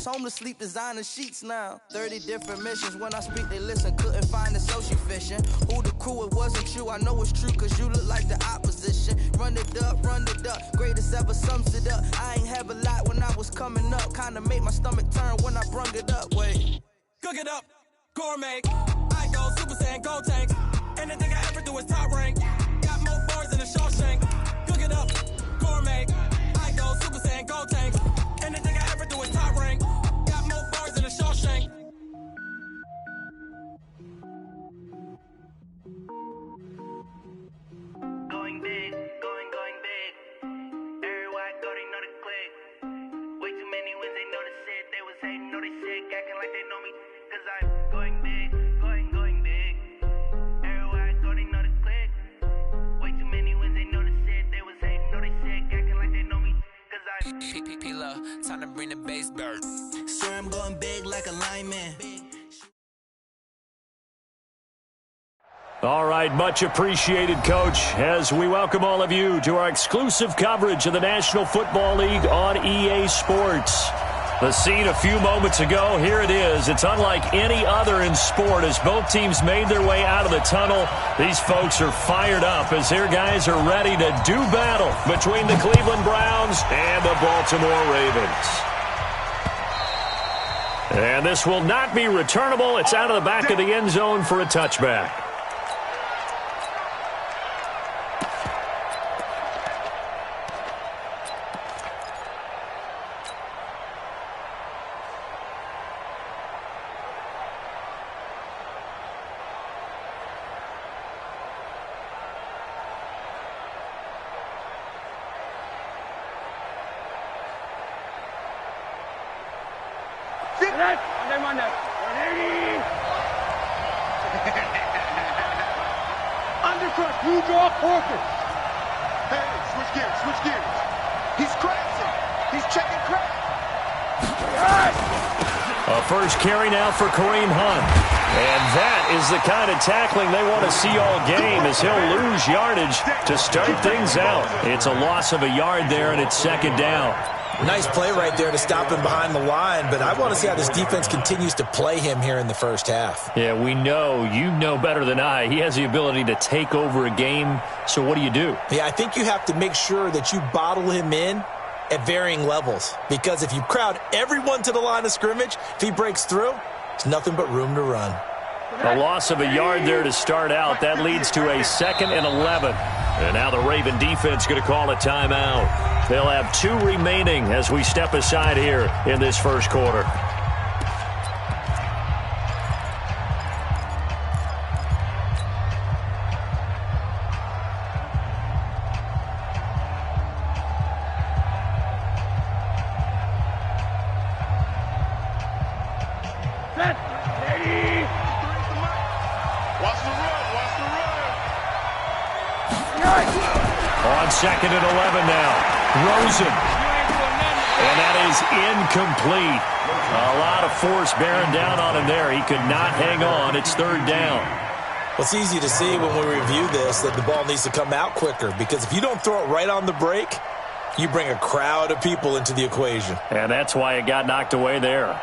house, home to sleep, designer sheets now. 30 different missions, when I speak they listen, couldn't find it, so she fishing. Who the crew, it wasn't you, I know it's true, cause you look like the opposition. Run it up, greatest ever sums it up. I ain't have a lot when I was coming up, kinda made my stomach turn when I brung it up, wait. Cook it up, gourmet, I go Super Saiyan, gold tank. Anything I ever do is top rank. Got more bars than a Shawshank. Cook it up, gourmet, I go Super Saiyan, gold tank. Anything I ever do is top rank. Got more bars than a Shawshank. Going big, going big. Everywhere I go, they know the click. Way too many wins, they know the shit. They was hating, know they sick, acting like they know me. Cause I'm going big, going big. Everywhere I go, they know the click. Way too many wins, they know the shit. They was hating, know they sick, acting like they know me. Cause I'm P-P-P-Love, time to bring the bass bird. Swear I'm going big like a lineman. All right, much appreciated, Coach, as we welcome all of you to our exclusive coverage of the National Football League on EA Sports. The scene a few moments ago, here it is. It's unlike any other in sport as both teams made their way out of the tunnel. These folks are fired up as their guys are ready to do battle between the Cleveland Browns and the Baltimore Ravens. And this will not be returnable. It's out of the back of the end zone for a touchback. Undercut, you draw quarters. Hey, switch gears. He's crashing. He's checking crack. A first carry now for Kareem Hunt. And that is the kind of tackling they want to see all game as he'll lose yardage to start things out. It's a loss of a yard there, and it's second down. Nice play right there to stop him behind the line, but I want to see how this defense continues to play him here in the first half. Yeah, we know, you know better than I, he has the ability to take over a game, so what do you do? Yeah, I think you have to make sure that you bottle him in at varying levels, because if you crowd everyone to the line of scrimmage, if he breaks through, it's nothing but room to run. A loss of a yard there to start out. That leads to a 2nd and 11. And now the Raven defense going to call a timeout. They'll have 2 remaining as we step aside here in this first quarter. On 2nd and 11 now. Rosen. And that is incomplete. A lot of force bearing down on him there. He could not hang on. It's 3rd down. Well, it's easy to see when we review this that the ball needs to come out quicker, because if you don't throw it right on the break, you bring a crowd of people into the equation. And that's why it got knocked away there.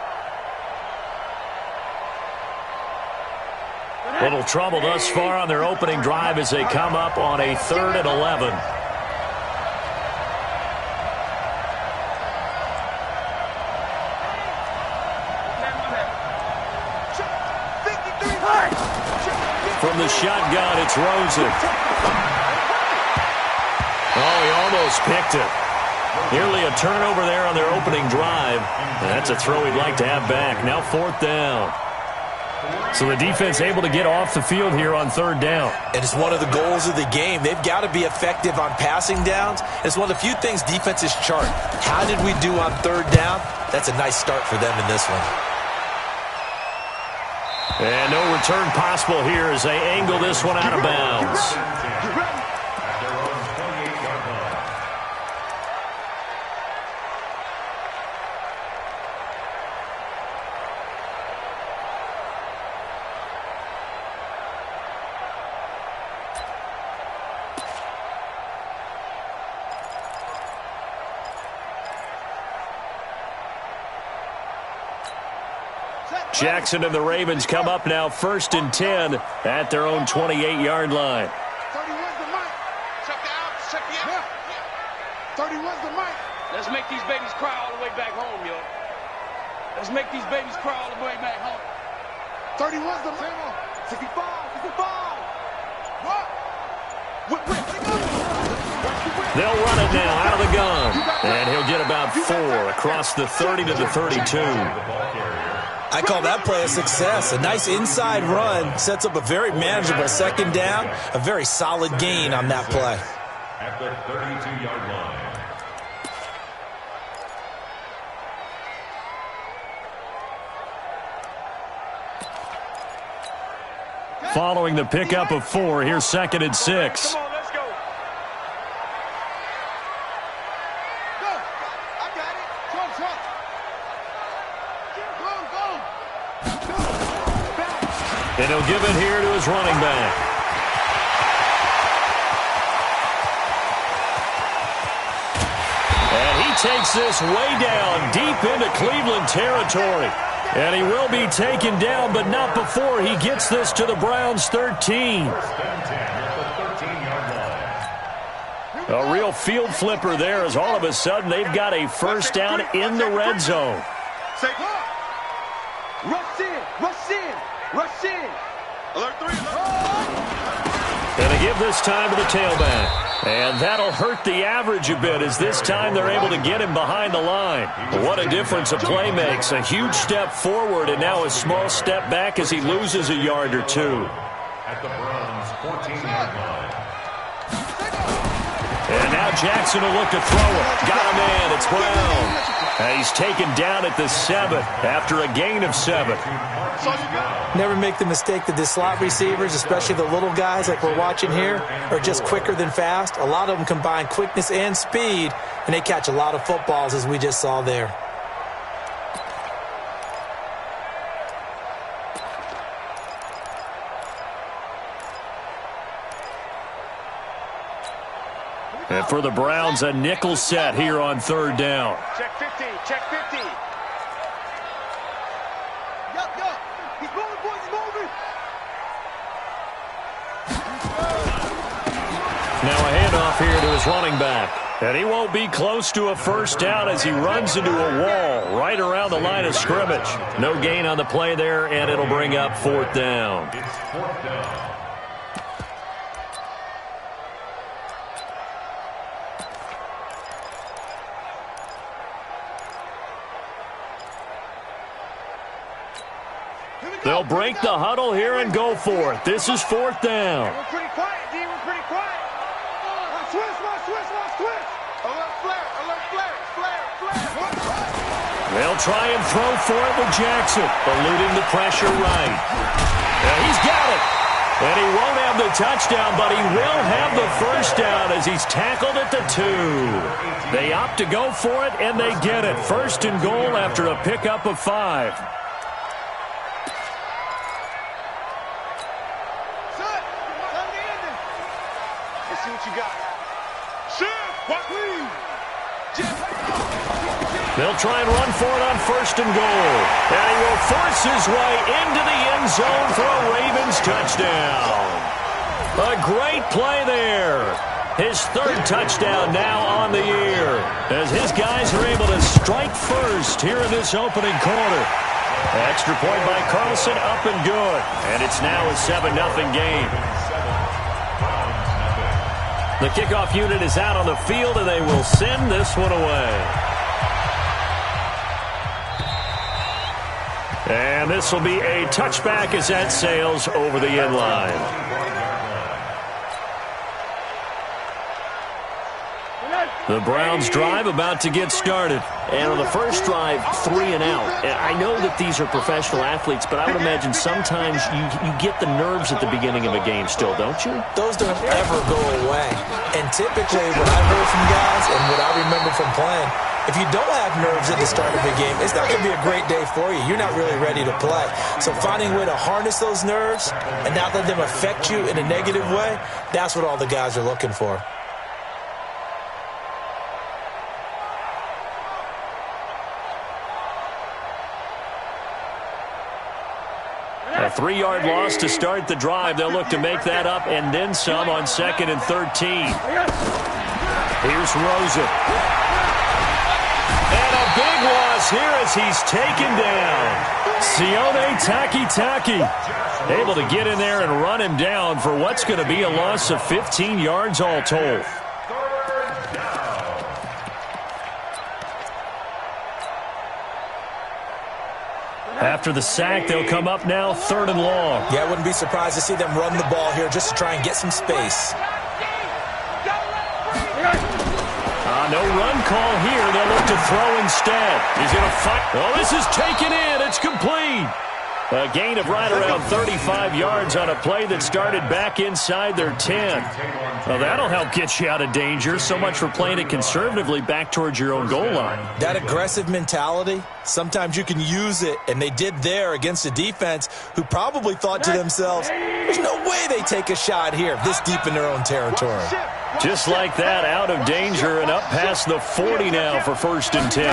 Little trouble thus far on their opening drive as they come up on a 3rd and 11. From the shotgun, it's Rosen. Oh, he almost picked it. Nearly a turnover there on their opening drive. And that's a throw he'd like to have back. Now 4th down. So the defense able to get off the field here on 3rd down. And it's one of the goals of the game. They've got to be effective on passing downs. It's one of the few things defenses chart. How did we do on 3rd down? That's a nice start for them in this one. And no return possible here as they angle this one out of bounds. Jackson and the Ravens come up now 1st and 10 at their own 28-yard line. 31's the mic. Check the out. Check the out. 31's the mic. Let's make these babies cry all the way back home, yo. Let's make these babies cry all the way back home. 31's the mic. 65. 65. What? They'll run it now out of the gun. And he'll get about 4 across the 30 to the 32. I call that play a success. A nice inside run sets up a very manageable 2nd down, a very solid gain on that play. At the 32-yard line. Following the pickup of 4, here's 2nd and 6. Come on, let's go. Go. I got it. Go. And he'll give it here to his running back. And he takes this way down, deep into Cleveland territory. And he will be taken down, but not before he gets this to the Browns' 13. A real field flipper there, as all of a sudden they've got a 1st down in the red zone. Rush in. Rush in. Rush in. Alert 3. And they give this time to the tailback. And that'll hurt the average a bit, as this time they're able to get him behind the line. What a difference a play makes. A huge step forward and now a small step back as he loses a yard or 2. At the Browns' 14-yard line. And now Jackson will look to throw it. Got a man. It's Brown. And he's taken down at the 7 after a gain of 7. Never make the mistake that the slot receivers, especially the little guys like we're watching here, are just quicker than fast. A lot of them combine quickness and speed, and they catch a lot of footballs, as we just saw there. And for the Browns, a nickel set here on 3rd down. Check 50. Check 50. Yup. He's moving, boys. He's moving. Now a handoff here to his running back. And he won't be close to a 1st down as he runs into a wall right around the line of scrimmage. No gain on the play there, and it'll bring up 4th down. It's 4th down. They'll break the huddle here and go for it. This is 4th down. We're pretty quiet, D. We're pretty quiet. Switch. Alert flare. They'll try and throw for it with Jackson, eluding the pressure right. And he's got it. And he won't have the touchdown, but he will have the 1st down as he's tackled at the 2. They opt to go for it, and they get it. 1st and goal after a pickup of 5. Let's see what you got. They'll try and run for it on 1st and goal. And he will force his way into the end zone for a Ravens touchdown. A great play there. His 3rd touchdown now on the year, as his guys are able to strike first here in this opening quarter. Extra point by Carlson, up and good. And it's now a 7-0 game. The kickoff unit is out on the field, and they will send this one away. And this will be a touchback as that sails over the end line. The Browns drive about to get started. And on the first drive, 3 and out. I know that these are professional athletes, but I would imagine sometimes you get the nerves at the beginning of a game still, don't you? Those don't ever go away. And typically, what I've heard from guys and what I remember from playing, if you don't have nerves at the start of a game, it's not going to be a great day for you. You're not really ready to play. So finding a way to harness those nerves and not let them affect you in a negative way, that's what all the guys are looking for. A 3-yard loss to start the drive. They'll look to make that up and then some on 2nd and 13. Here's Rosa. And a big loss here as he's taken down. Sione Takitaki able to get in there and run him down for what's going to be a loss of 15 yards all told. After the sack, they'll come up now 3rd and long. Yeah, I wouldn't be surprised to see them run the ball here just to try and get some space. No run call here. They'll look to throw instead. He's going to fight. Oh, this is taken in. It's complete. A gain of right around 35 yards on a play that started back inside their 10. Well, that'll help get you out of danger. So much for playing it conservatively back towards your own goal line. That aggressive mentality, sometimes you can use it, and they did there against a defense who probably thought to themselves, there's no way they take a shot here this deep in their own territory. Just like that, out of danger and up past the 40 now for 1st and 10.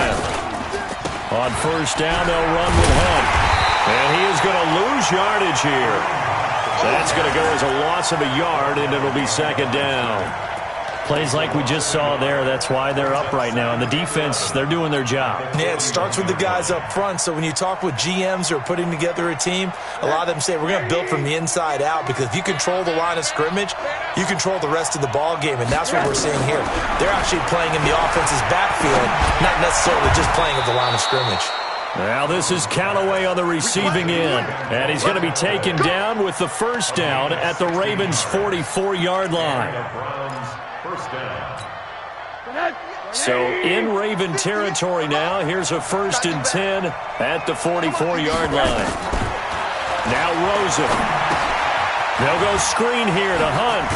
On 1st down, they'll run with Hunt. And he is going to lose yardage here. That's going to go as a loss of a yard, and it'll be 2nd down. Plays like we just saw there, that's why they're up right now. And the defense, they're doing their job. Yeah, it starts with the guys up front. So when you talk with GMs who are putting together a team, a lot of them say we're going to build from the inside out, because if you control the line of scrimmage, you control the rest of the ball game, and that's what we're seeing here. They're actually playing in the offense's backfield, not necessarily just playing at the line of scrimmage. Now this is Callaway on the receiving end, and he's going to be taken down with the 1st down at the Ravens' 44-yard line. So in Raven territory now, here's a 1st and 10 at the 44-yard line. Now Rosa. They'll go screen here to Hunt.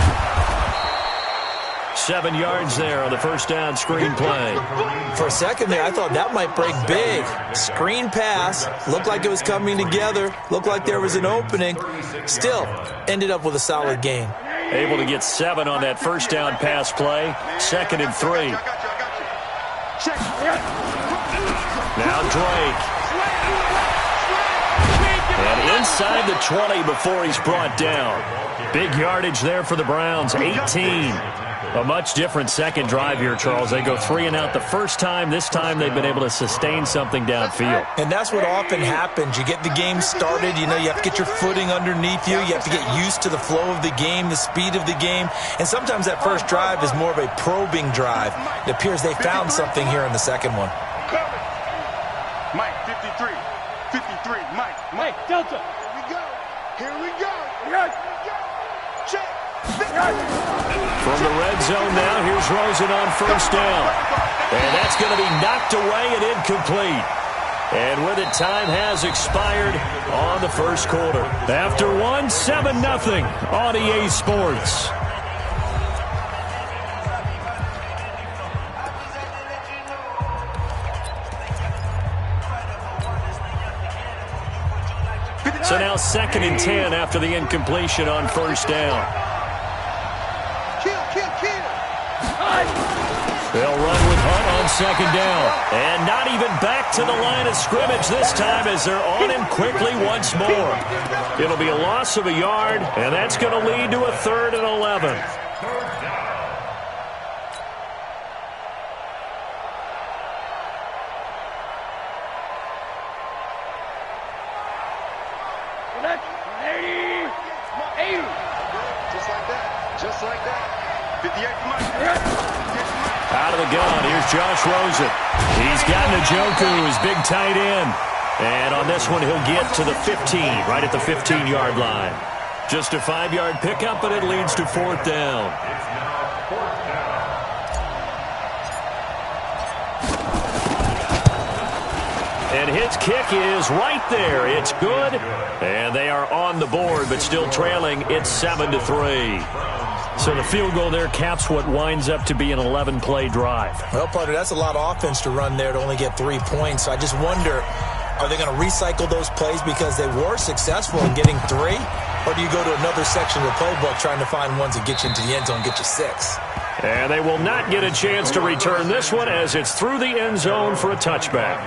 7 yards there on the 1st down screen play. For a second there, I thought that might break big. Screen pass. Looked like it was coming together. Looked like there was an opening. Still, ended up with a solid gain. Able to get 7 on that 1st down pass play. 2nd and 3. Now Drake. And inside the 20 before he's brought down. Big yardage there for the Browns, 18. A much different second drive here, Charles. They go 3 and out the first time. This time they've been able to sustain something downfield. And that's what often happens. You get the game started. You know, you have to get your footing underneath you. You have to get used to the flow of the game, the speed of the game. And sometimes that first drive is more of a probing drive. It appears they found something here in the second one. Mike, 53. 53. Mike. Delta. Here we go. Check. From the red zone now, here's Rosen on 1st down. And that's going to be knocked away and incomplete. And with it, time has expired on the 1st quarter. After 1, 7-0 on EA Sports. So now 2nd and 10 after the incompletion on 1st down. They'll run with Hunt on 2nd down. And not even back to the line of scrimmage this time as they're on him quickly once more. It'll be a loss of a yard, and that's going to lead to a 3rd and 11. Just like that. 58 for Mike. Out of the gun, here's Josh Rosen. He's got Njoku, his big tight end. And on this one, he'll get to the 15, right at the 15-yard line. Just a 5-yard pickup, but it leads to 4th down. And his kick is right there. It's good. And they are on the board, but still trailing. It's 7-3. So the field goal there caps what winds up to be an 11-play drive. Well, partner, that's a lot of offense to run there to only get 3 points. So I just wonder, are they going to recycle those plays because they were successful in getting 3? Or do you go to another section of the playbook trying to find ones that get you into the end zone, get you 6? And they will not get a chance to return this one as it's through the end zone for a touchback.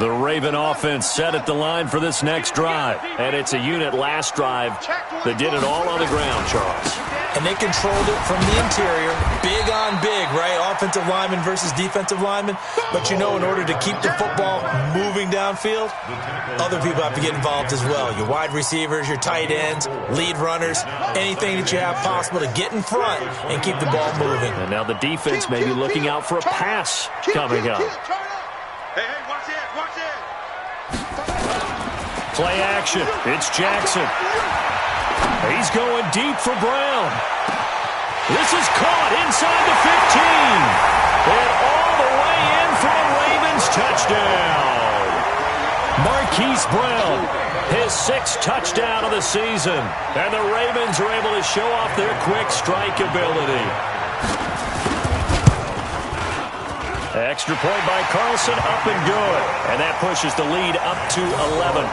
The Raven offense set at the line for this next drive. And it's a unit last drive that did it all on the ground, Charles. And they controlled it from the interior. Big on big, right? Offensive lineman versus defensive lineman. But you know, in order to keep the football moving downfield, other people have to get involved as well. Your wide receivers, your tight ends, lead runners, anything that you have possible to get in front and keep the ball moving. And now the defense may be looking out for a pass coming up. Hey, watch it, watch it. Play action. It's Jackson. He's going deep for Brown. This is caught inside the 15. And all the way in for a Ravens touchdown. Marquise Brown, his 6th touchdown of the season. And the Ravens are able to show off their quick strike ability. Extra point by Carlson, up and good. And that pushes the lead up to 11.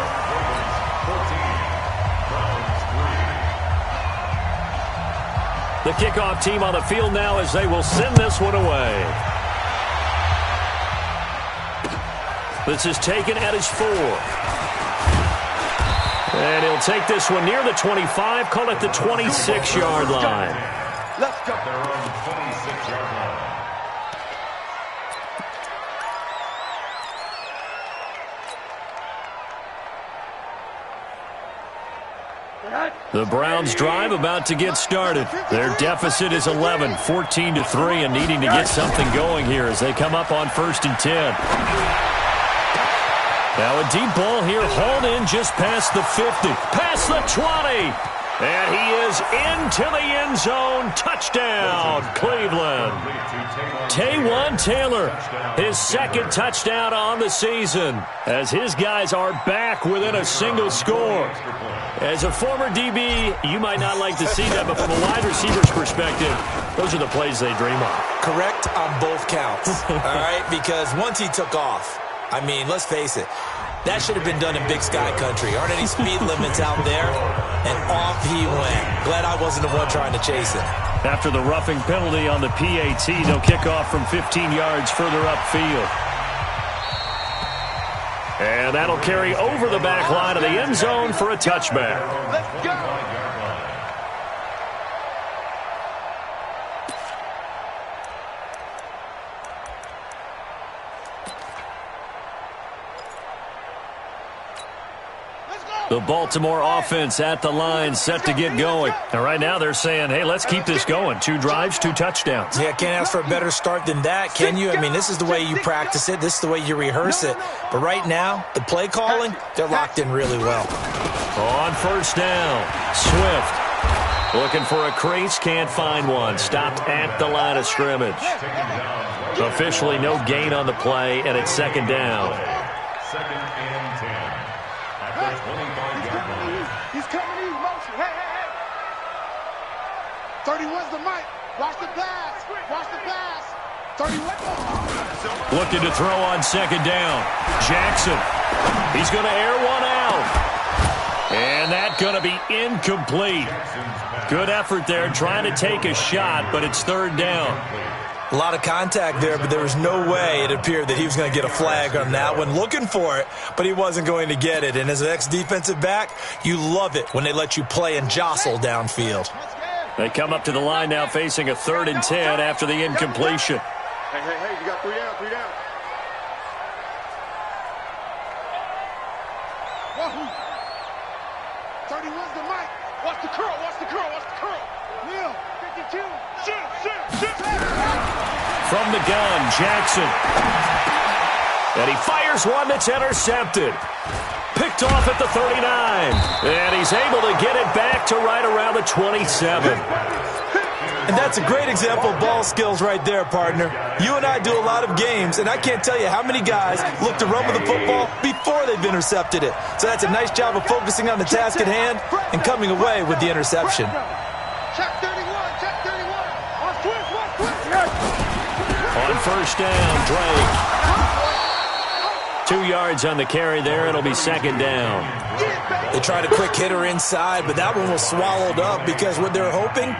The kickoff team on the field now as they will send this one away. This is taken at his 4. And he'll take this one near the 25, call it the 26-yard line. Let's go. Their own 26-yard line. The Browns drive about to get started. Their deficit is 11, 14-3, and needing to get something going here as they come up on 1st and 10. Now a deep ball here, hauled in just past the 50, past the 20. And he is into the end zone. Touchdown, Cleveland. Taywan Taylor, his 2nd touchdown on the season, as his guys are back within a single score. As a former DB, you might not like to see that, but from a wide receiver's perspective, those are the plays they dream of. Correct on both counts, all right? Because once he took off, I mean, let's face it, that should have been done in Big Sky Country. Aren't any speed limits out there? And off he went. Glad I wasn't the one trying to chase him. After the roughing penalty on the PAT, they'll kick off from 15 yards further upfield. And that'll carry over the back line of the end zone for a touchback. Let's go. The Baltimore offense at the line, set to get going. And right now they're saying, hey, let's keep this going. 2 drives, 2 touchdowns. Yeah, can't ask for a better start than that, can you? I mean, this is the way you practice it. This is the way you rehearse it. But right now, the play calling, they're locked in really well. On 1st down, Swift looking for a crease, can't find one. Stopped at the line of scrimmage. Officially no gain on the play, and it's 2nd down. 2nd and 10. At the 25-yard line. He's coming in motion. Hey. 31's the mic. Watch the pass. Watch the pass. 31. Looking to throw on 2nd down. Jackson. He's going to air one out. And that's going to be incomplete. Good effort there trying to take a shot, but it's 3rd down. A lot of contact there, but there was no way it appeared that he was going to get a flag on that one. Looking for it, but he wasn't going to get it. And as an ex-defensive back, you love it when they let you play and jostle downfield. They come up to the line now facing a 3rd and 10 after the incompletion. Hey, you got 3 down, 3 down. Wahoo! 31's the mic. Watch the curl, watch the curl, watch the curl. Will, 52. Shoot. From the gun, Jackson. And he fires one that's intercepted. Picked off at the 39. And he's able to get it back to right around the 27. And that's a great example of ball skills right there, partner. You and I do a lot of games, and I can't tell you how many guys look to run with the football before they've intercepted it. So that's a nice job of focusing on the task at hand and coming away with the interception. Check 31. On 1st down, Drake. 2 yards on the carry there. It'll be second down. They tried a quick hitter inside, but that one was swallowed up because what they're hoping,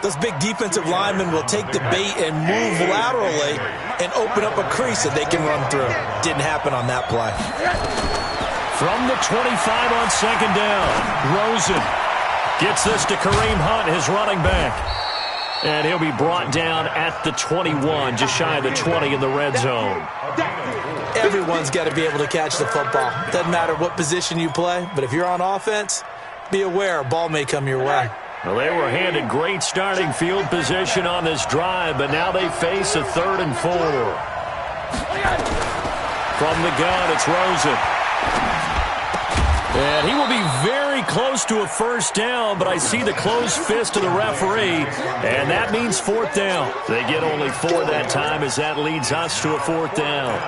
those big defensive linemen will take the bait and move laterally and open up a crease that they can run through. Didn't happen on that play. From the 25 on second down, Rosen gets this to Kareem Hunt, his running back. And he'll be brought down at the 21, just shy of the 20 in the red zone. Everyone's got to be able to catch the football. Doesn't matter what position you play, but if you're on offense, be aware a ball may come your way. Well, they were handed great starting field position on this drive, but now they face a 3rd and 4. From the gun, it's Rosen. And he will be very close to a first down, but I see the closed fist of the referee, and that means 4th down. They get only 4 that time as that leads us to a 4th down.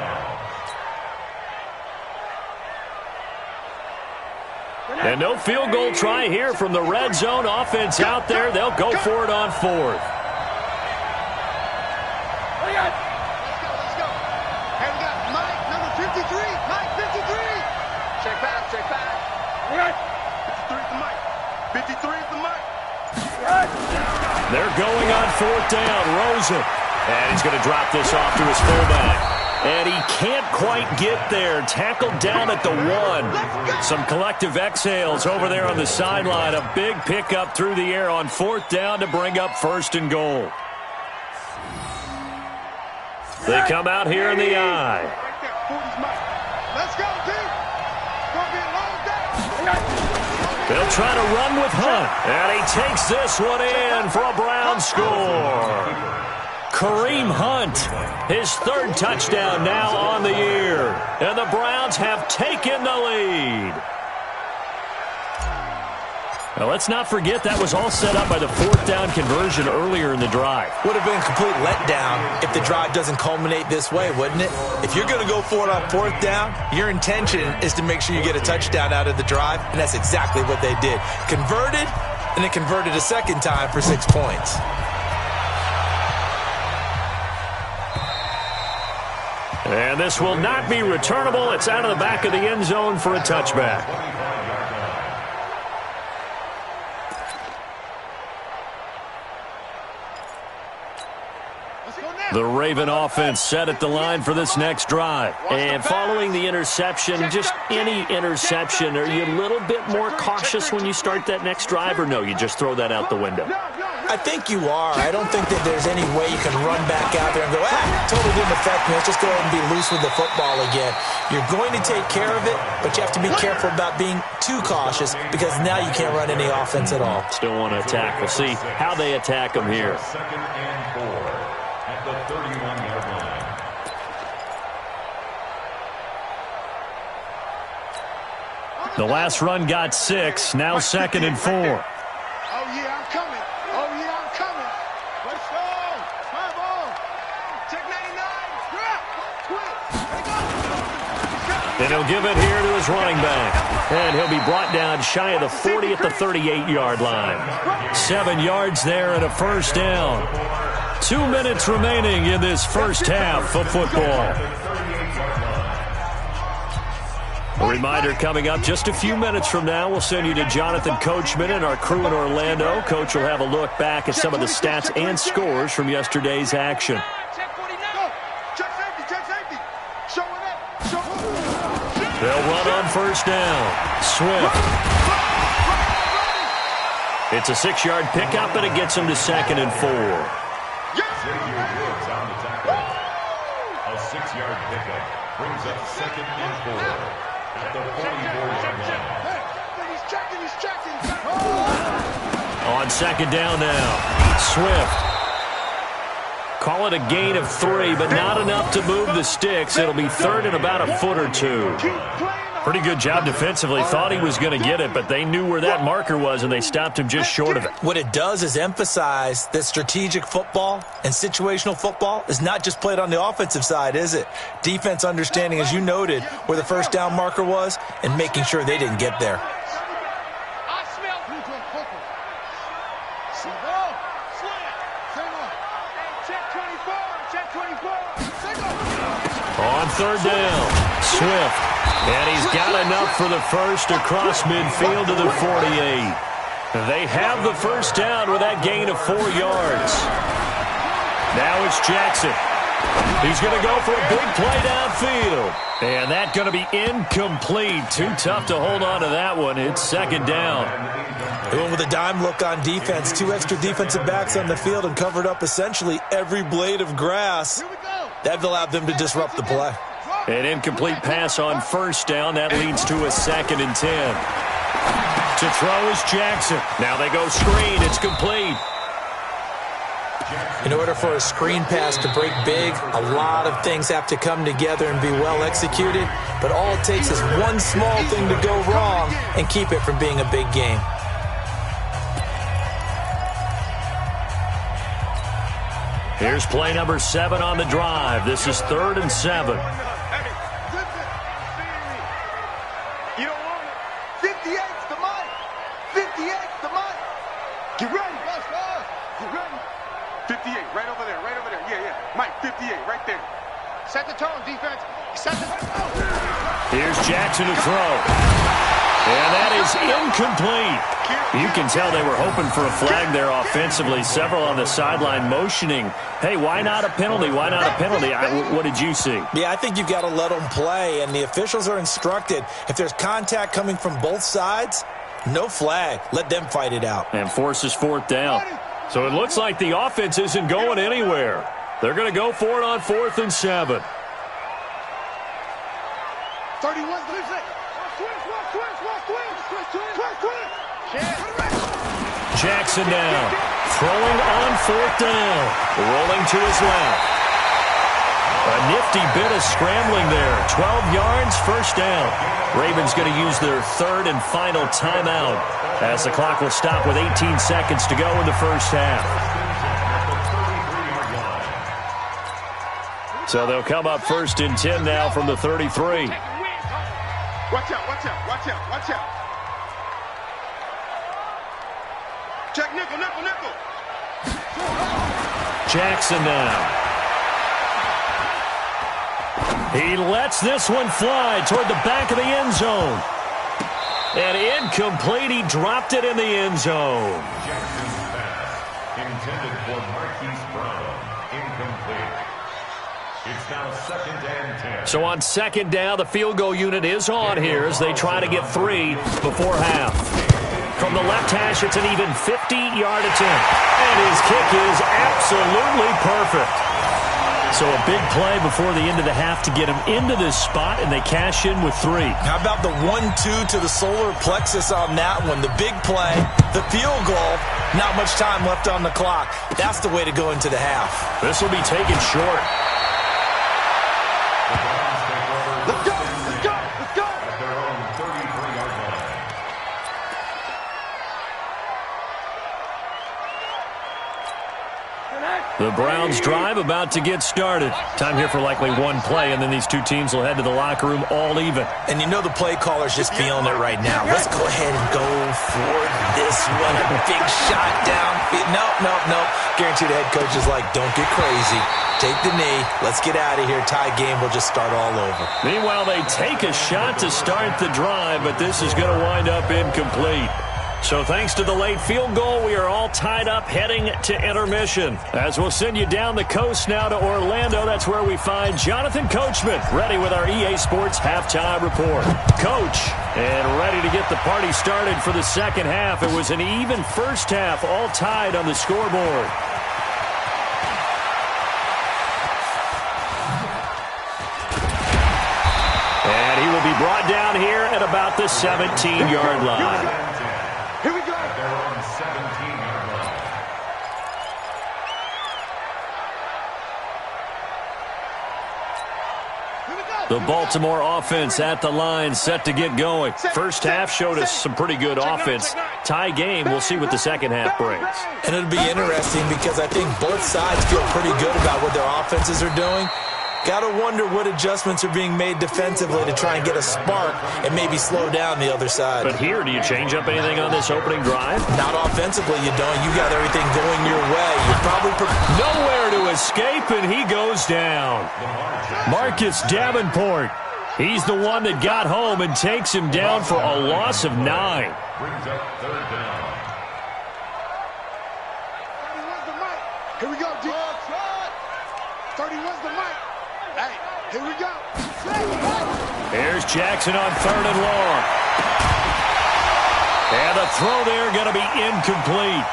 And no field goal try here from the red zone. Offense out there. They'll go for it on 4th. Let's go. Hey, we got Mike, number 53. Mike, 53. Check back, check back. 53 is the Mike. 53 is the Mike. They're going on 4th down. Rosen. And he's going to drop this off to his fullback. And he can't quite get there. Tackled down at the 1. Some collective exhales over there on the sideline. A big pickup through the air on 4th down to bring up 1st and goal. They come out here in the eye. Let's go, team. Gonna be a long day. They'll try to run with Hunt. And he takes this one in for a Brown score. Kareem Hunt, his 3rd touchdown now on the year. And the Browns have taken the lead. Now, let's not forget that was all set up by the 4th down conversion earlier in the drive. Would have been a complete letdown if the drive doesn't culminate this way, wouldn't it? If you're going to go for it on 4th down, your intention is to make sure you get a touchdown out of the drive, and that's exactly what they did. Converted, and then converted a second time for 6 points. And this will not be returnable. It's out of the back of the end zone for a touchback. The Raven offense set at the line for this next drive. And following the interception, just any interception, are you a little bit more cautious when you start that next drive, or no, you just throw that out the window? I think you are. I don't think that there's any way you can run back out there and go, totally didn't affect me. Let's just go ahead and be loose with the football again. You're going to take care of it, but you have to be careful about being too cautious because now you can't run any offense at all. Still want to attack. We'll see how they attack them here. 2nd and 4 at the 31-yard line. The last run got 6. Now 2nd and 4. Oh, yeah, I'm coming. Oh, yeah, I'm coming. Let's go. My ball. Check 99. Quick. And he'll give it here to his running back. And he'll be brought down shy of the 40 at the 38-yard line. 7 yards there and a first down. 2 minutes remaining in this first half of football. A reminder coming up just a few minutes from now, we'll send you to Jonathan Coachman and our crew in Orlando. Coach will have a look back at some of the stats and scores from yesterday's action. They'll run on first down. Swift. It's a 6-yard pickup, and it gets him to 2nd and 4. A 6-yard pickup brings up 2nd and 4 at the 44-yard line. He's checking. On 2nd down now. Swift. Call it a gain of 3, but not enough to move the sticks. It'll be 3rd and about a foot or 2. Pretty good job defensively. Thought he was going to get it, but they knew where that marker was, and they stopped him just short of it. What it does is emphasize that strategic football and situational football is not just played on the offensive side, is it? Defense understanding, as you noted, where the first down marker was and making sure they didn't get there. On third down, Swift. And he's got enough for the first across midfield to the 48. They have the first down with that gain of 4 yards. Now it's Jackson. He's going to go for a big play downfield. And that's going to be incomplete. Too tough to hold on to that one. It's second down. They went with a dime look on defense. 2 extra defensive backs on the field and covered up essentially every blade of grass. That allowed them to disrupt the play. An incomplete pass on first down. That leads to a 2nd and 10. To throw is Jackson. Now they go screen. It's complete. In order for a screen pass to break big, a lot of things have to come together and be well executed. But all it takes is one small thing to go wrong and keep it from being a big game. Here's play number 7 on the drive. This is 3rd and 7. You don't want it. 58's the mic. 58's the mic. Get ready. Get ready. 58, right over there, right over there. Yeah, yeah. Mike, 58, right there. Set the tone, defense. Set the tone. Here's Jackson to throw. And that is incomplete. You can tell they were hoping for a flag there offensively. Several on the sideline motioning, hey, why not a penalty? Why not a penalty? What did you see? Yeah, I think you've got to let them play, and the officials are instructed. If there's contact coming from both sides, no flag. Let them fight it out. And forces 4th down. So it looks like the offense isn't going anywhere. They're going to go for it on 4th and 7. 31, Jackson down. Throwing on 4th down. Rolling to his left. A nifty bit of scrambling there. 12 yards, first down. Ravens going to use their 3rd and final timeout as the clock will stop with 18 seconds to go in the first half. So they'll come up 1st and 10 now from the 33. Watch out, watch out, watch out, watch out. Check nickel, nickel, nickel. Jackson now. He lets this one fly toward the back of the end zone. And incomplete. He dropped it in the end zone. Jackson's pass intended for Marquise Brown. Incomplete. It's now 2nd and 10. So on 2nd down, the field goal unit is on here as they try to get 3 before half. From the left hash, it's an even 50-yard attempt. And his kick is absolutely perfect. So a big play before the end of the half to get him into this spot, and they cash in with 3. How about the 1-2 to the solar plexus on that one? The big play, the field goal, not much time left on the clock. That's the way to go into the half. This will be taken short. Let's go, let's go, let's go. At their own 33-yard line. The Browns drive about to get started. Time here for likely one play, and then these two teams will head to the locker room all even. And you know the play caller's just feeling it right now. Let's go ahead and go for this one. A big shot downfield. Nope. Guarantee the head coach is like, don't get crazy. Take the knee. Let's get out of here. Tie game. We'll just start all over. Meanwhile, they take a shot to start the drive, but this is going to wind up incomplete. So thanks to the late field goal, we are all tied up heading to intermission. As we'll send you down the coast now to Orlando, that's where we find Jonathan Coachman, ready with our EA Sports halftime report. Coach, and ready to get the party started for the second half. It was an even first half, all tied on the scoreboard. And he will be brought down here at about the 17-yard line. Here we go. At their own 17-yard line. The Baltimore offense at the line, set to get going. First half showed us some pretty good offense. Tie game, we'll see what the second half brings. And it'll be interesting because I think both sides feel pretty good about what their offenses are doing. Got to wonder what adjustments are being made defensively to try and get a spark and maybe slow down the other side. But here, do you change up anything on this opening drive? Not offensively, you don't. You got everything going your way. You're probably nowhere to escape, and he goes down. Marcus Davenport. He's the one that got home and takes him down for a loss of 9. Brings up third down. Here we go, D. 31's the mic. Hey, here we go. Here's Jackson on 3rd and long. And the throw there going to be incomplete.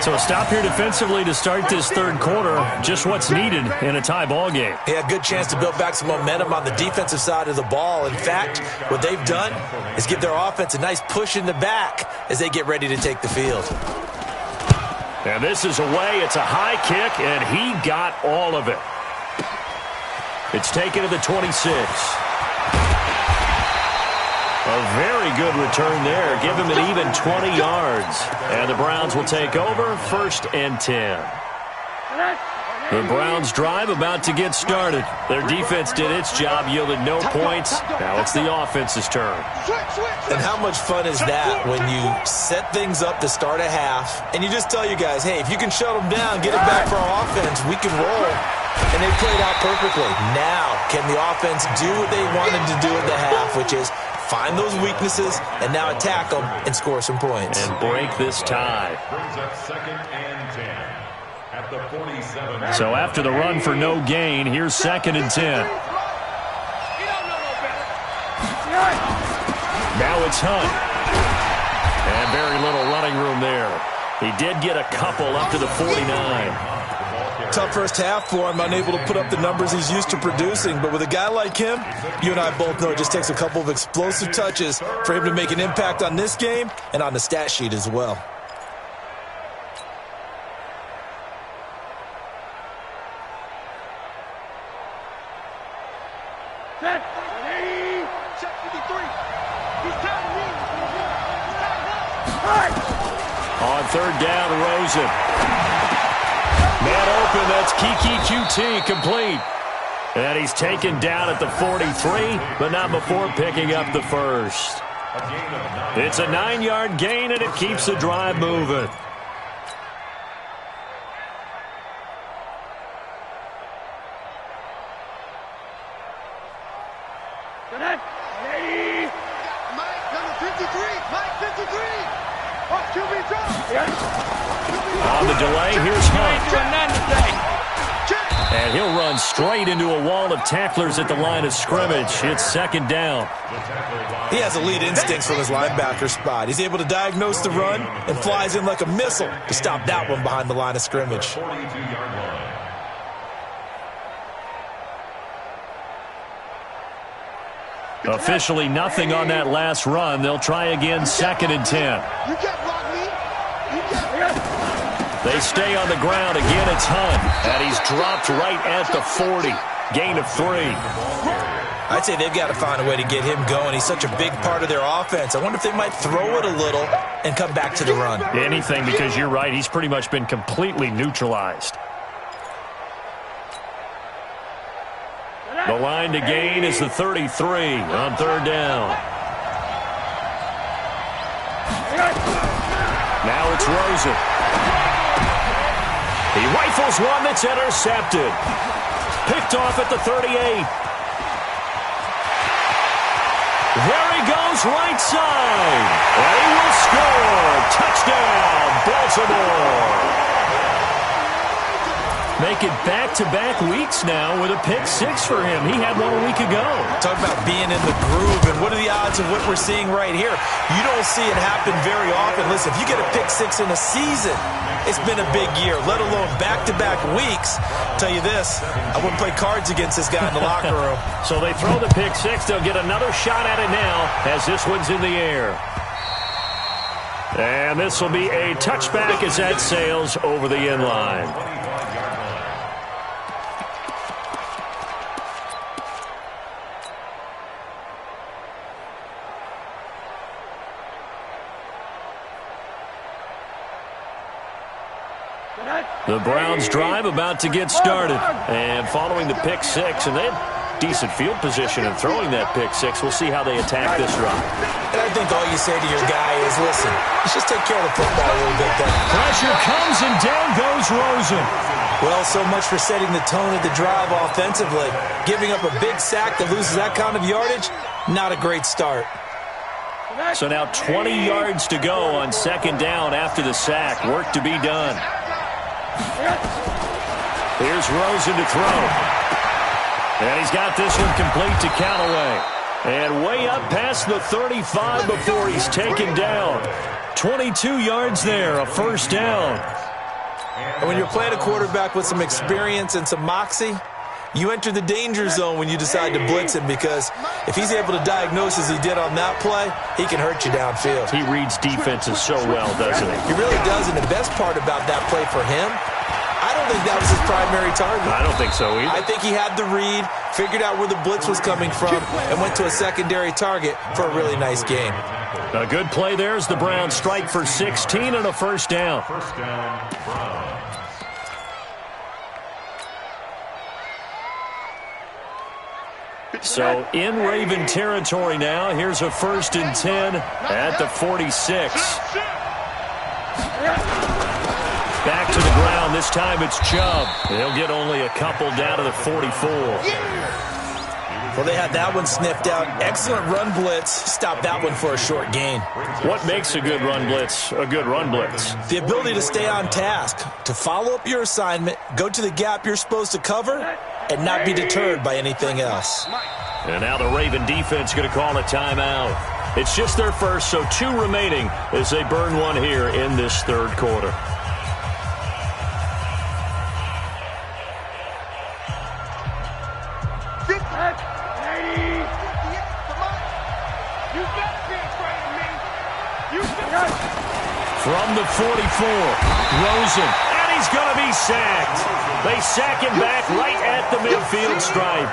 So a stop here defensively to start this third quarter. Just what's needed in a tie ball game. He had a good chance to build back some momentum on the defensive side of the ball. In fact, what they've done is give their offense a nice push in the back as they get ready to take the field. And this is away. It's a high kick, and he got all of it. It's taken to the 26. A very good return there. Give him an even 20 yards. And the Browns will take over 1st and 10. The Browns drive about to get started. Their defense did its job, yielded no points. Now it's the offense's turn. And how much fun is that when you set things up to start a half and you just tell your guys, hey, if you can shut them down, get it back for our offense, we can roll. And they played out perfectly. Now, can the offense do what they wanted to do at the half, which is find those weaknesses and now attack them and score some points. And break this tie. Brings up 2nd and 10 at the 47. So after the run for no gain, here's 2nd and 10. Now it's Hunt. And very little running room there. He did get a couple up to the 49. Tough first half for him, unable to put up the numbers he's used to producing. But with a guy like him, you and I both know it just takes a couple of explosive touches for him to make an impact on this game and on the stat sheet as well. Check 53. He's counting me. On 3rd down, Rosen. Man open, that's Kiki QT, complete. And he's taken down at the 43, but not before picking up the first. It's a 9-yard gain, and it keeps the drive moving. Mike, number 53. Mike, 53. Oh, QB drop. On the delay, here's Hunt. And he'll run straight into a wall of tacklers at the line of scrimmage. It's 2nd down. He has elite instincts from his linebacker spot. He's able to diagnose the run and flies in like a missile to stop that one behind the line of scrimmage. 42-yard line. Officially nothing on that last run. They'll try again, 2nd and 10. You can't block me. You can't. They stay on the ground. Again, it's Hunt. And he's dropped right at the 40. Gain of 3. I'd say they've got to find a way to get him going. He's such a big part of their offense. I wonder if they might throw it a little and come back to the run. Anything, because you're right. He's pretty much been completely neutralized. The line to gain is the 33 on 3rd down. Now it's Rosen. He rifles one that's intercepted. Picked off at the 38. There he goes, right side. And he will score. Touchdown, Baltimore. Make it back-to-back weeks now with a pick-6 for him. He had one a week ago. Talk about being in the groove, and what are the odds of what we're seeing right here? You don't see it happen very often. Listen, if you get a pick-6 in a season, it's been a big year, let alone back-to-back weeks. I'll tell you this, I wouldn't play cards against this guy in the locker room. So they throw the pick-6. They'll get another shot at it now as this one's in the air. And this will be a touchback as that sails over the end line. The Browns drive about to get started. And following the pick six, and they had decent field position in throwing that pick six. We'll see how they attack this run. And I think all you say to your guy is, listen, let's just take care of the football a little bit better. Pressure comes and down goes Rosen. Well, so much for setting the tone of the drive offensively. Giving up a big sack that loses that kind of yardage, not a great start. So now 20 yards to go on second down after the sack. Work to be done. Here's Rosen to throw. And he's got this one complete to Callaway. And way up past the 35 before he's taken down. 22 yards there, a first down. And when you're playing a quarterback with some experience and some moxie, you enter the danger zone when you decide to blitz him, because if he's able to diagnose as he did on that play, he can hurt you downfield. He reads defenses so well, doesn't he? He really does, and the best part about that play for him, I don't think that was his primary target. I don't think so either. I think he had the read, figured out where the blitz was coming from, and went to a secondary target for a really nice game. A good play there as the Browns strike for 16 and a first down. First down, Browns. So in Raven territory now. Here's a 1st and 10 at the 46. Back to the ground. This time it's Chubb. He'll get only a couple down to the 44. Well, they had that one sniffed out. Excellent run blitz. Stop that one for a short gain. What makes a good run blitz a good run blitz? The ability to stay on task, to follow up your assignment, go to the gap you're supposed to cover, and not be deterred by anything else. And now the Raven defense going to call a timeout. It's just their first, so 2 remaining as they burn one here in this third quarter. From the 44, Rosen, and he's going to be sacked. They sack him back right at the midfield stripe.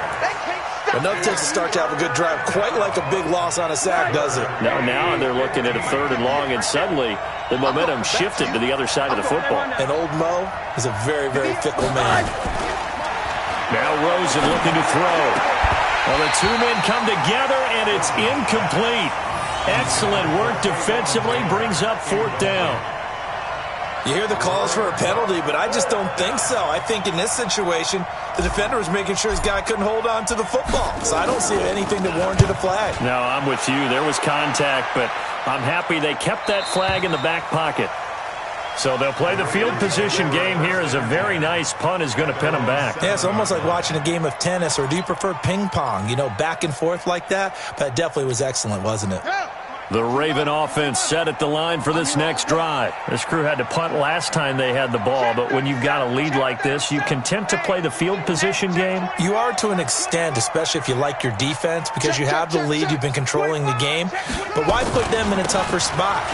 Enough takes to start to have a good drive, quite like a big loss on a sack, does it? Now they're looking at a 3rd and long, and suddenly the momentum shifted to the other side of the football. And old Mo is a very, very fickle man. Now Rosen looking to throw. Well, the 2 men come together, and it's incomplete. Excellent work defensively, brings up 4th down. You hear the calls for a penalty, but I just don't think so. I think in this situation, the defender was making sure his guy couldn't hold on to the football. So I don't see anything that warranted a flag. No, I'm with you. There was contact, but I'm happy they kept that flag in the back pocket. So they'll play the field position game here as a very nice punt is going to pin them back. Yeah, it's almost like watching a game of tennis, or do you prefer ping pong? You know, back and forth like that? That definitely was excellent, wasn't it? The Raven offense set at the line for this next drive. This crew had to punt last time they had the ball, but when you've got a lead like this, you content to play the field position game? You are to an extent, especially if you like your defense, because you have the lead, you've been controlling the game. But why put them in a tougher spot?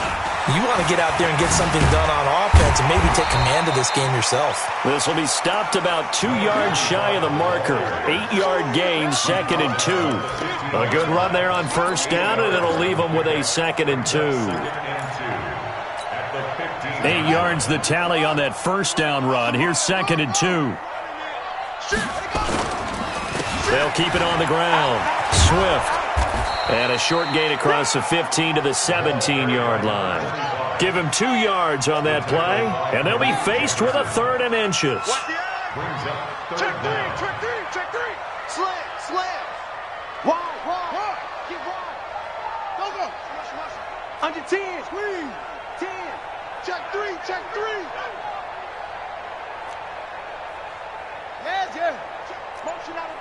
You want to get out there and get something done on offense and maybe take command of this game yourself. This will be stopped about 2 yards shy of the marker. 8-yard gain, 2nd and 2. A good run there on 1st down, and it'll leave them with a 2nd and 2. 8 yards the tally on that 1st down run. Here's 2nd and 2. They'll keep it on the ground. Swift. And a short gain across the 15 to the 17-yard line. Give him 2 yards on that play, and they'll be faced with a 3rd and inches. Check three. Slam. Wide. Get wide. Go. Under 10. Squeeze. 10. Check three. Yeah. Motion out of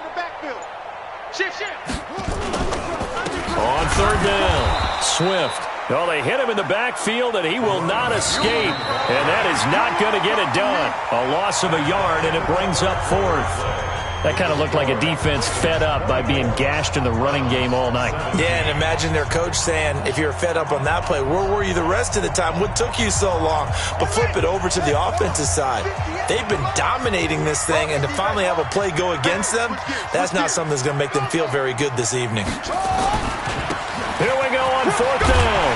the backfield. Shift. On 3rd down, Swift. Oh, they hit him in the backfield, and he will not escape. And that is not going to get it done. A loss of a yard, and it brings up 4th. That kind of looked like a defense fed up by being gashed in the running game all night. Yeah, and imagine their coach saying, if you're fed up on that play, where were you the rest of the time? What took you so long? But flip it over to the offensive side. They've been dominating this thing, and to finally have a play go against them, that's not something that's going to make them feel very good this evening. Here we go on 4th down.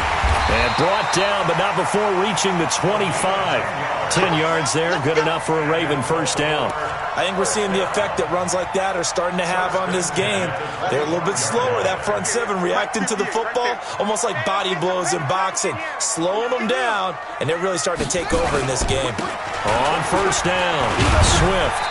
And And brought down, but not before reaching the 25. 10 yards there, good enough for a Raven first down. I think we're seeing the effect that runs like that are starting to have on this game. They're a little bit slower, that front seven, reacting to the football, almost like body blows in boxing, slowing them down, and they're really starting to take over in this game. On first down, Swift.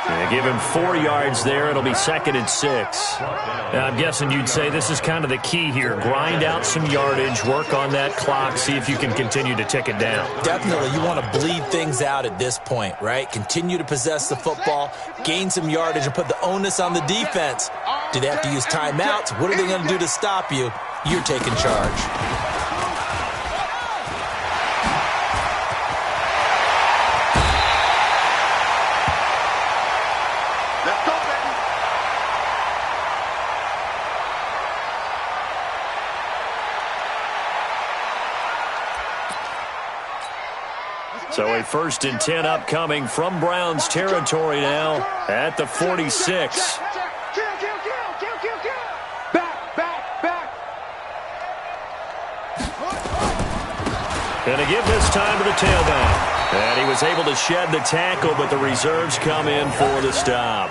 They give him 4 yards there. It'll be 2nd and 6. Now, I'm guessing you'd say this is kind of the key here. Grind out some yardage, work on that clock, see if you can continue to tick it down. Definitely. You want to bleed things out at this point, right? Continue to possess the football, gain some yardage, and put the onus on the defense. Do they have to use timeouts? What are they going to do to stop you? You're taking charge. So a 1st and 10 upcoming from Browns territory now at the 46. Back. Going to give this time to the tailback. And he was able to shed the tackle, but the reserves come in for the stop.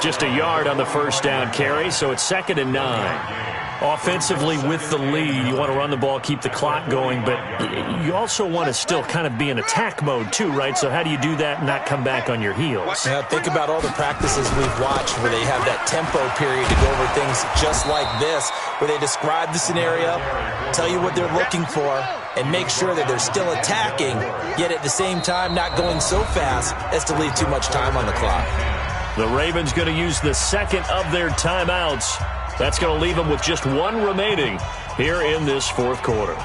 Just a yard on the first down carry, so it's 2nd and 9. Offensively with the lead, you want to run the ball, keep the clock going, but you also want to still kind of be in attack mode too, right? So how do you do that and not come back on your heels? Now, think about all the practices we've watched where they have that tempo period to go over things just like this, where they describe the scenario, tell you what they're looking for, and make sure that they're still attacking, yet at the same time not going so fast as to leave too much time on the clock. The Ravens going to use the 2nd of their timeouts. That's going to leave them with just 1 remaining here in this 4th quarter.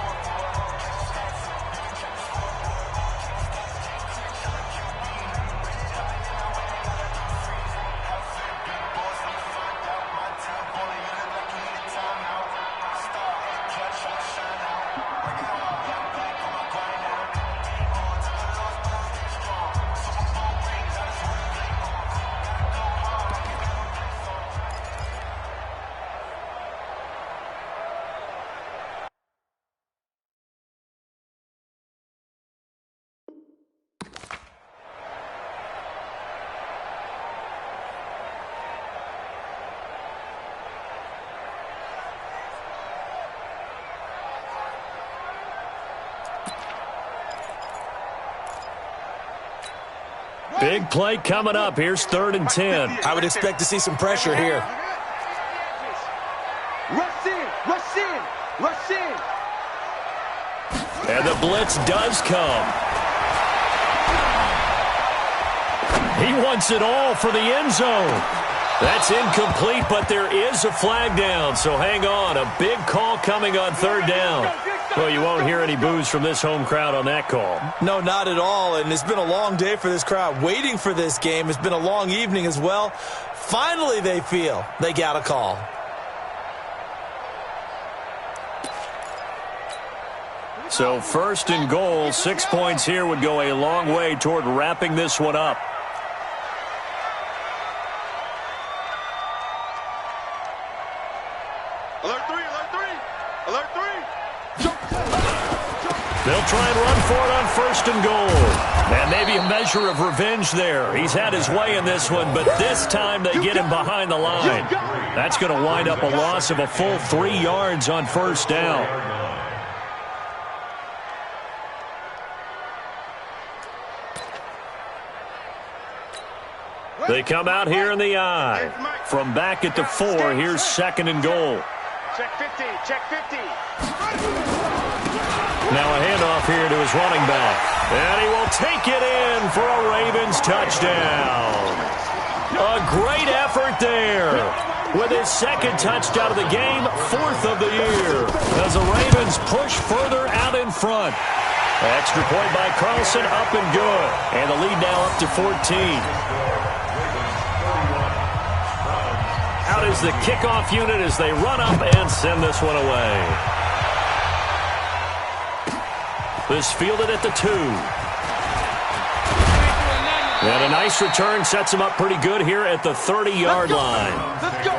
Big play coming up. Here's 3rd and 10. I would expect to see some pressure here. Rush in. And the blitz does come. He wants it all for the end zone. That's incomplete, but there is a flag down, so hang on. A big call coming on 3rd down. Well, you won't hear any boos from this home crowd on that call. No, not at all, and it's been a long day for this crowd. Waiting for this game. It's been a long evening as well. Finally, they feel they got a call. So 1st and goal, 6 points here would go a long way toward wrapping this one up. They'll try and run for it on 1st and goal. And maybe a measure of revenge there. He's had his way in this one, but this time they get him behind the line. That's going to wind up a loss of a full 3 yards on 1st down. They come out here in the I. From back at the 4, here's 2nd and goal. Check 50, check 50. Now a handoff here to his running back. And he will take it in for a Ravens touchdown. A great effort there. With his 2nd touchdown of the game, 4th of the year. As the Ravens push further out in front. Extra point by Carlson, up and good. And the lead now up to 14. Out is the kickoff unit as they run up and send this one away. This fielded at the 2. And a nice return sets him up pretty good here at the 30-yard line. Let's go.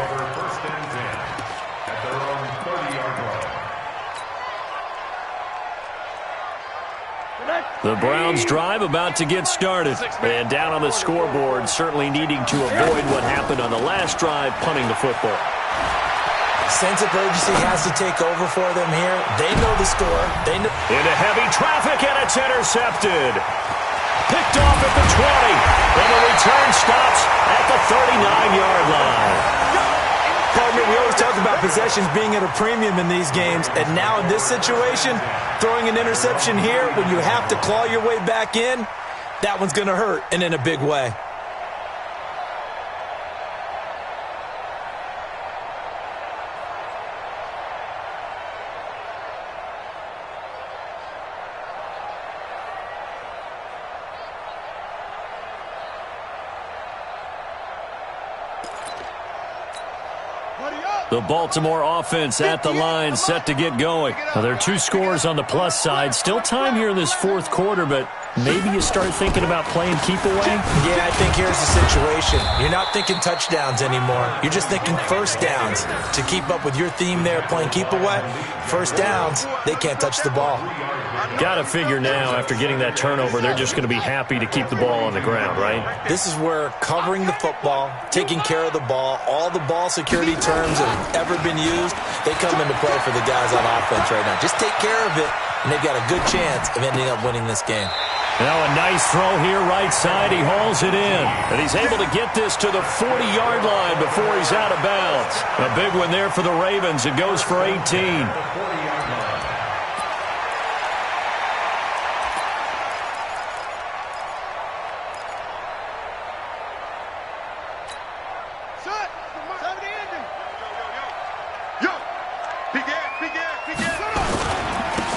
The Browns' drive about to get started. And down on the scoreboard, certainly needing to avoid what happened on the last drive, punting the football. Sense of urgency has to take over for them here. They know the score. Into heavy traffic, and it's intercepted. Picked off at the 20. And the return stops at the 39-yard line. Partner, we always talk about possessions being at a premium in these games, and now in this situation, throwing an interception here when you have to claw your way back in, that one's going to hurt, and in a big way. The Baltimore offense at the line, set to get going. Now, there are 2 scores on the plus side. Still time here in this fourth quarter, but maybe you start thinking about playing keep away? Yeah, I think here's the situation. You're not thinking touchdowns anymore. You're just thinking first downs. To keep up with your theme there, playing keep away, first downs, they can't touch the ball. Got to figure now, after getting that turnover, they're just going to be happy to keep the ball on the ground, right? This is where covering the football, taking care of the ball, all the ball security terms that have ever been used, they come into play for the guys on offense right now. Just take care of it, and they've got a good chance of ending up winning this game. Now a nice throw here, right side. He hauls it in. And he's able to get this to the 40-yard line before he's out of bounds. A big one there for the Ravens. It goes for 18.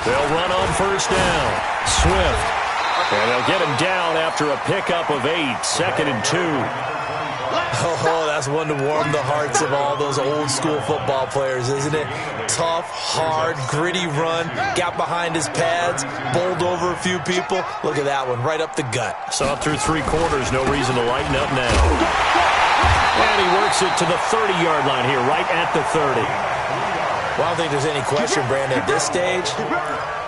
They'll run on first down. Swift. And they'll get him down after a pickup of 8, 2nd and 2. Oh, that's one to warm the hearts of all those old-school football players, isn't it? Tough, hard, gritty run. Got behind his pads, bowled over a few people. Look at that one, right up the gut. Saw through 3 quarters, no reason to lighten up now. And he works it to the 30-yard line here, right at the 30. Well, I don't think there's any question, Brandon, at this stage,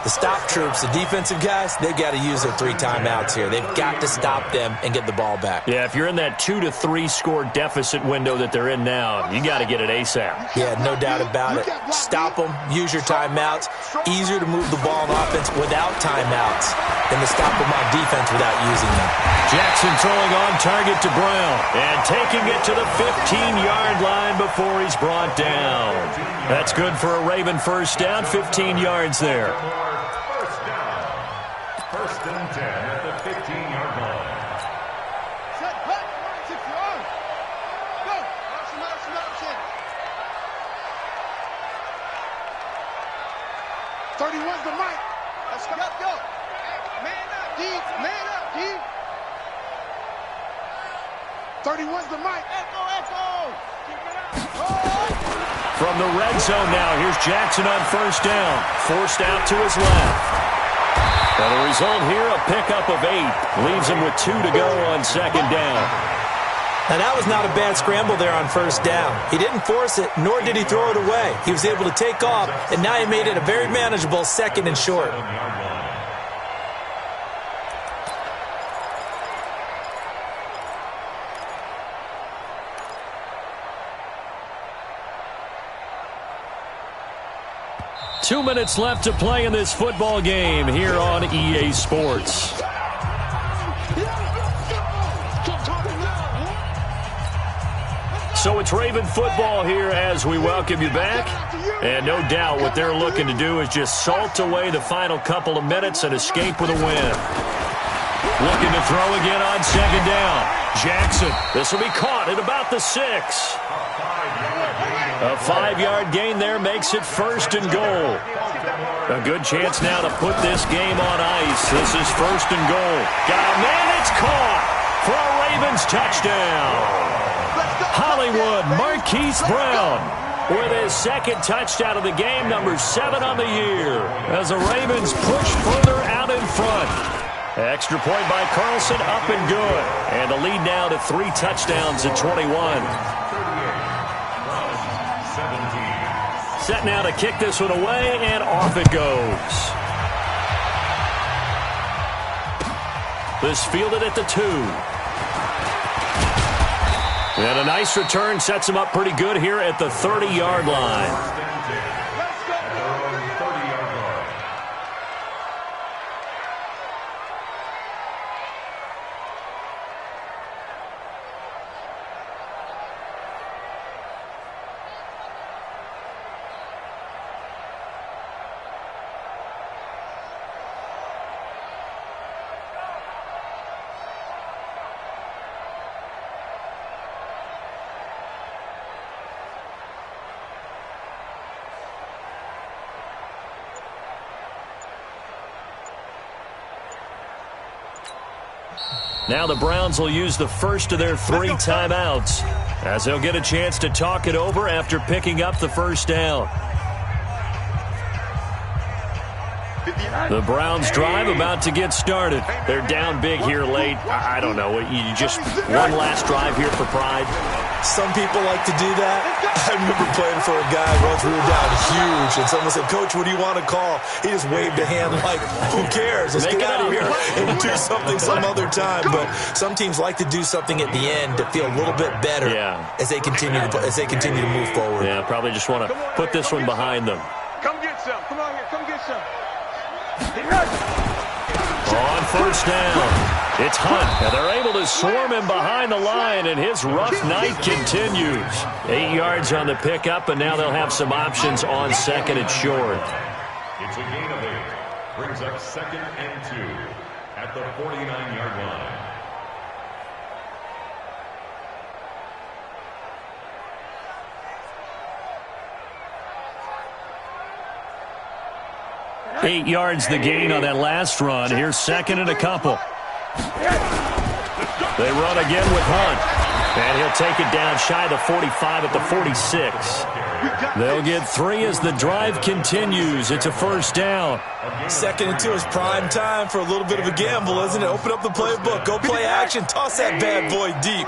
the stop troops, the defensive guys, they've got to use their 3 timeouts here. They've got to stop them and get the ball back. Yeah, if you're in that 2 to 3 score deficit window that they're in now, you got to get it ASAP. Yeah, no doubt about it. Stop them, use your timeouts. Easier to move the ball on offense without timeouts than to stop them on defense without using them. Jackson throwing on target to Brown and taking it to the 15-yard line before he's brought down. That's good for a Raven first down, 15 yards there. First and 10 at the 15-yard line. Set, hut, 6 yards. Go. Motion. 31's the mic. Let's go. Man up, D. Man up, D. 31's the mic. Echo. Keep it up. From the red zone now, here's Jackson on first down. Forced out to his left. And the result here, a pickup of 8. Leaves him with 2 to go on second down. Now, that was not a bad scramble there on first down. He didn't force it, nor did he throw it away. He was able to take off, and now he made it a very manageable 2nd and short. Two minutes left to play in this football game here on EA Sports. So it's Raven football here as we welcome you back. And no doubt what they're looking to do is just salt away the final couple of minutes and escape with a win. Looking to throw again on second down. Jackson, this will be caught at about the 6. A 5-yard gain there makes it first and goal. A good chance now to put this game on ice. This is first and goal. Got a man, it's caught for a Ravens touchdown. Hollywood Marquise Brown with his 2nd touchdown of the game, number 7 on the year, as the Ravens push further out in front. Extra point by Carlson, up and good. And the lead now to 3 touchdowns at 21. Set now to kick this one away, and off it goes. This fielded at the 2. And a nice return sets him up pretty good here at the 30-yard line. Now the Browns will use the first of their 3 timeouts as they'll get a chance to talk it over after picking up the first down. The Browns drive about to get started. They're down big here late. I don't know. You just one last drive here for pride. Some people like to do that. I remember playing for a guy once. We were down huge, and someone said, "Coach, what do you want to call?" He just waved a hand like, "Who cares? Let's get out of here and do something some other time." But some teams like to do something at the end to feel a little bit better as they continue to move forward. Yeah, probably just want to put this one behind them. Come get some. Come on here. Come get some. On first down, it's Hunt, and they're able to swarm him behind the line, and his rough night continues. 8 yards on the pickup, and now they'll have some options on second and short. It's a gain of 8. Brings up 2nd and 2 at the 49-yard line. Eight yards the gain on that last run. Here's second and a couple. They run again with Hunt. And he'll take it down shy of the 45 at the 46. They'll get 3 as the drive continues. It's a first down. 2nd and 2 is prime time for a little bit of a gamble, isn't it? Open up the playbook. Go play action. Toss that bad boy deep.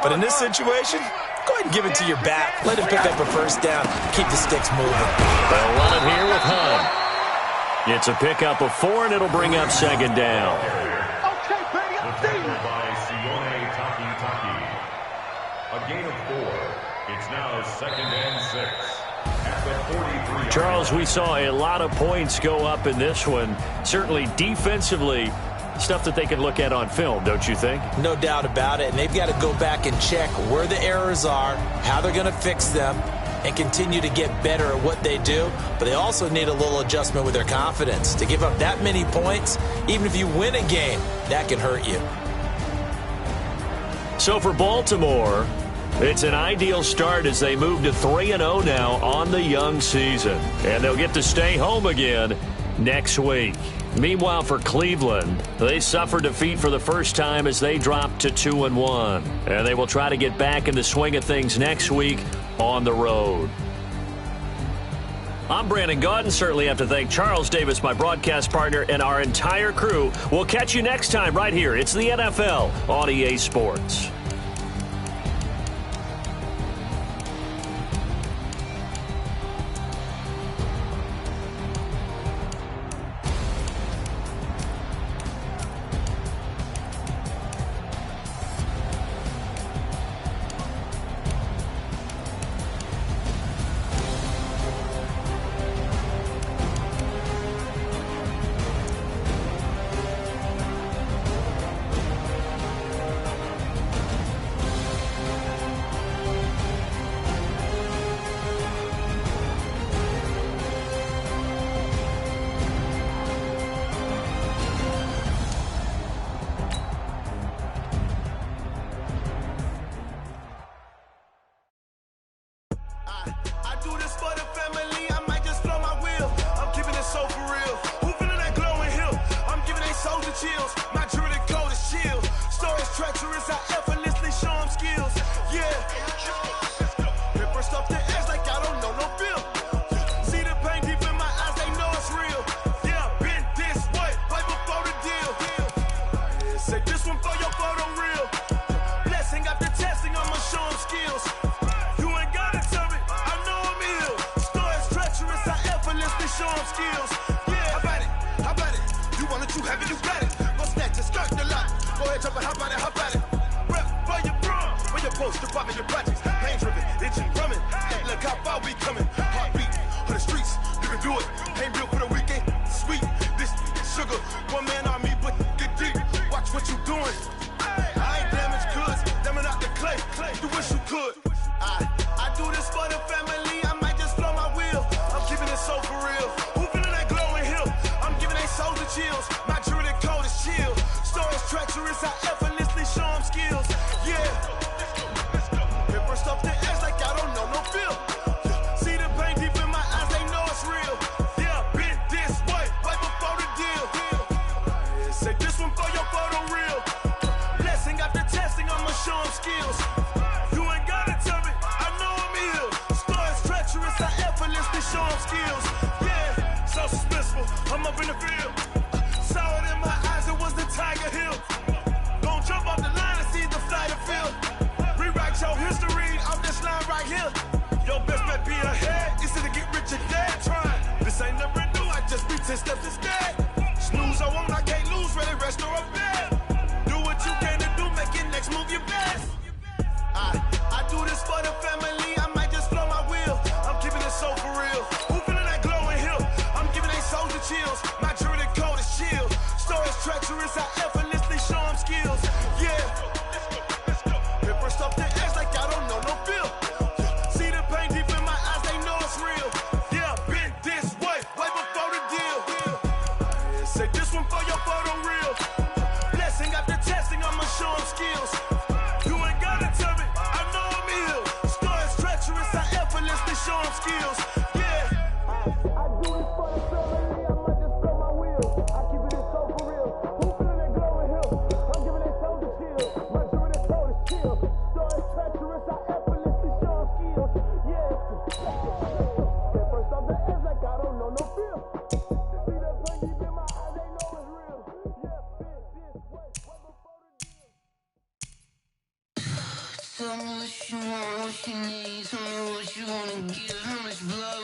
But in this situation, go ahead and give it to your back. Let him pick up a first down. Keep the sticks moving. They'll run it here with Hunt. It's a pickup of 4, and it'll bring up second down. A gain of 4. It's now 2nd and 6 at the 43. Charles, we saw a lot of points go up in this one. Certainly defensively, stuff that they can look at on film, don't you think? No doubt about it. And they've got to go back and check where the errors are, how they're going to fix them, and continue to get better at what they do. But they also need a little adjustment with their confidence. To give up that many points, even if you win a game, that can hurt you. So for Baltimore, it's an ideal start as they move to 3-0 now on the young season. And they'll get to stay home again next week. Meanwhile, for Cleveland, they suffer defeat for the first time as they drop to 2-1. And they will try to get back in the swing of things next week on the road. I'm Brandon Gaudin. Certainly have to thank Charles Davis, my broadcast partner, and our entire crew. We'll catch you next time right here. It's the NFL on EA Sports. Show them skills. Yeah, how about it? You want it, you have it, you got it. Go snatch it, skirt the lot. ready, restore a bed. Do what you can to do, make your next move your best. I do this for the family, I might just blow my wheel. I'm keeping it so for real. Who feeling that glowing hill? I'm giving they soldier chills. My jewelry coat is chill. Stories treacherous, I effortlessly show them skills. Yeah. Hit first off the edge like I don't know no feel. See the pain deep in my eyes, they know it's real. Yeah, been this way before the deal. Yeah, say this one for your photo real. Blessing after testing, I'ma show them skills. You ain't gotta tell me, I know I'm ill. Stories treacherous, I effortlessly show them skills. Yeah. I do this for the family, I might just blow my wheel. I keep it so for real. Who feeling that glowing hill? I'm giving they soldier chill. My jewelry coat is chill. Stories treacherous, I effortlessly show them skills. Yeah. At first off the edge like I don't know no feel. See that pain deep in my eyes, they know it's real. Yeah, been this way before the deal. Tell me what you want, what you need. Tell me what you wanna give. How much blood